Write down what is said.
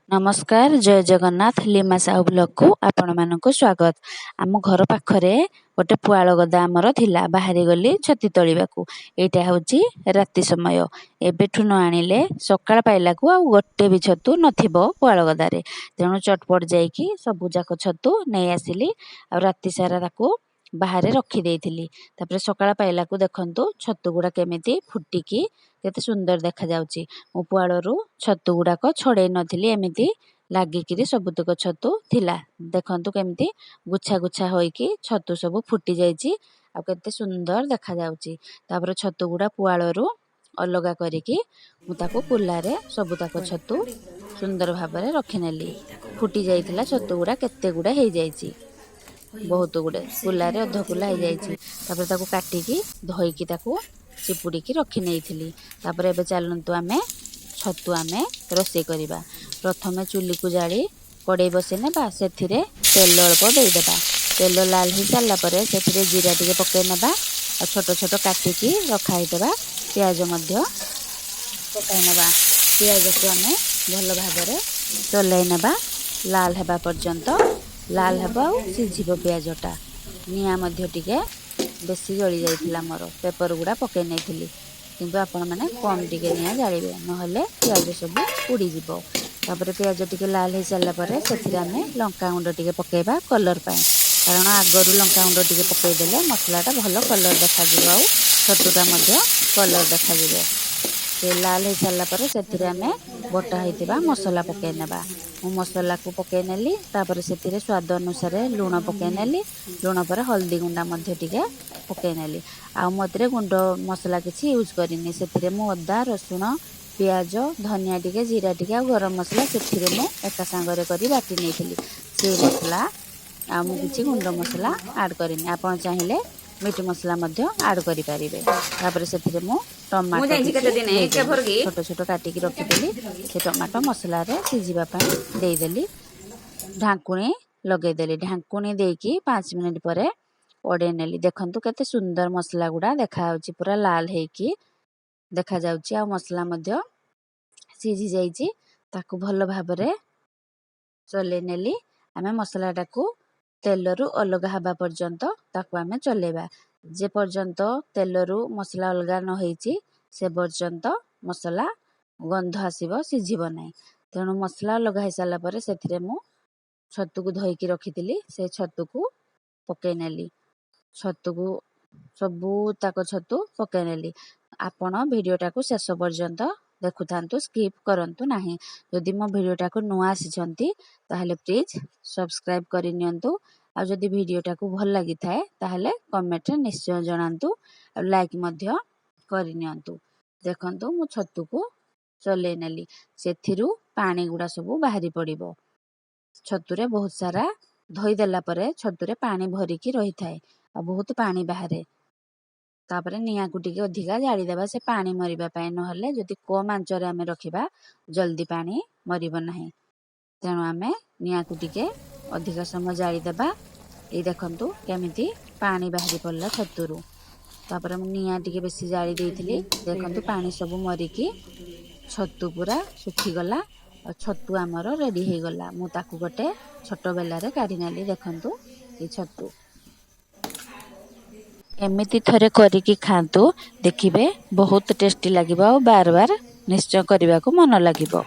नमस्कार जय Jagannath Lima Sahu blog को आपण मानक स्वागत। आम घर पाखरे गोटे पुआल गदा आमर थिला बाहरी गली छती तोलिबाकू। एटा होची राति समय एबेठु न आनिले सकाळ पाइलाकू आ गोटे भी छतु नथिबो पुआल गदारे। तेणु चटपट जाइकी सबु जाक छतु नै आसिली आ राति सारा ताकू बाहरे रखी देइथिली। तापर सकाळ पाइलाकू देखंतु छतु गुडा केमिति फुटिकी केते सुंदर देखा जाउची। मो पुआलरू छतु गुडाक छड़े नथिली एमिति लागिकिरी सबुतक छतु थिला। देखंतु केमिति गुच्छा गुच्छा होइकी छतु सब फुटी जाइची आ केते सुंदर देखा जाउची। तापर छतु गुडा पुआलरू अलगा करिकी मु ताको कुल्लारे सबुतक छतु सुंदर भाबरे रखि नेली। फुटी जाइथिला छतु गुडा केते गुडा हेइ जाइची, बहुत गुडे कुल्लारे अध कुल्ला हेइ जाइची। तापर ताको काटिकी धोइकी ताको चिपुड़ीकी रखी नेइथिली। तापर एबे चलंतु आमे छतु आमे रोषे करिबा। प्रथमे चुली को जाली कड़े बसे नेबा, सेथिरे तेल अल्प देइदेबा। तेल लाल हो सारा पर सेथिरे जीरा टिके पके नेबा आ छोट छोट काटिकी रखा हैदेबा। प्याज मध्य पकाई नेबा। प्याज को आमे भल भाबरे चलाई नेबा लाल हेबा पर्यंत। लाल हेबा आ सिझिबो प्याजटा। निया मध्य टिके बेसी जली जाइथिला मोर पेपर गुडा पके नेइथिली, किंतु आपण माने कम टिके निया जालिबे नहले प्याज सब उड़ी जिवो। तापर प्याज टिके लाल हो सारा पर सेथिरे आमे लंका गुंड टिके पकेबा कलर पाए, कारण आगरु लंका गुंड टिके पकेइ देले मसलाटा भल कलर देखा जिवो आ छतुटा मध्य कलर देखा जिवो। से लाल हो सारा पर सेथिरे आमे बटा हैतिबा मसला पकेइ नेबा। मु मसला को पकेइ नेली। तापर सेथिरे स्वाद अनुसार लूण पकेइ नेली। लूण पर हल्दी गुंडा मध्य टिके पकेइ नेली। आ मतरे गुंड मसला किछि यूज करिनी। सेथिरे मु अदा रसुण प्याज धनिया टिके जीरा टिके आ गरम मसला सेथिरे मु एका सांगरे करी बाटी नेइथिली। से मसला आ मु किछि गुंड मसला ऐड करिनी। आपण चाहिले मीट मसला मध्य ऐड करि परिबे। तापर सेथिरे मु टमाटो छोट छोट काटिकी रखिदेली। से टमाटो मसला रे सिझिबा पई देइदेली। ढांकुणी लगेदेली। ढांकुणी देइकी 5 मिनिट परे ओडे नेली। देखंतु केते सुंदर मसला गुडा देखा जाउची, पूरा लाल हेकी देखा जाउची आ मसला मध्य सिझी जाइची। ताकू भल भाबरे चले नेली। आमे मसलाटा को तेलरू अलगा हबा पर्यंत ताकू आमे चलेबा। जे पर्यंत तेलरू मसला अलगा न होईची से पर्यंत मसला गंध आसीबो, सिझिबो नै। तेणु मसला अलगा हो सारा पर सेथिरे मु छतु को धोइकी रखिथिली। से छतु को पकेइ नेली। छतु को सबू ताको छतु पकेइ नेली। आपण वीडियोटा को शेष पर्यंत देखुथांतु, स्किप करंतु नाही। यदि मो वीडियोटा को नुआ आसीचंती ताहले प्लीज सब्सक्राइब करि नियंतु। आ जदि वीडियोटा को भल लागि थाए ताहले कमेंट रे निश्चय जणांतु आ लाइक मध्य करि नियंतु। देखंतु मु छतु को चले नेली। सेथिरु पानी गुडा सब बाहरी पड़िबो। छतुरे बहुत सारा धोई देला परे छतुरे पानी भरिकी रही थाए आ बहुत पानी बाहरे। तापरे निया को टिके अधिका जाली देबा से पानी मरिबा पय, नहले जदि कम आंच रे आमे रखिबा जल्दी पानी मरिबो नाही। तेणु आमे निया को टिके अधिका समय जाली देबा। ए देखंतु केमिति पानी बाहरी पड़ला छतुरु। तापरे मु निया टिके बेसी जाली देइथिली। देखंतु पानी सब मरिकी छतु पूरा सुखी गला और छतु आमर रेडी हे गला। मु ताकू गोटे छोट बेला रे काढी नेली। देखंतु ए छतु एमिति थरे करिकी खांतु, देखिबे बहुत टेस्टी लागिबो। बार बार निश्चय करबा को मन लागिबो।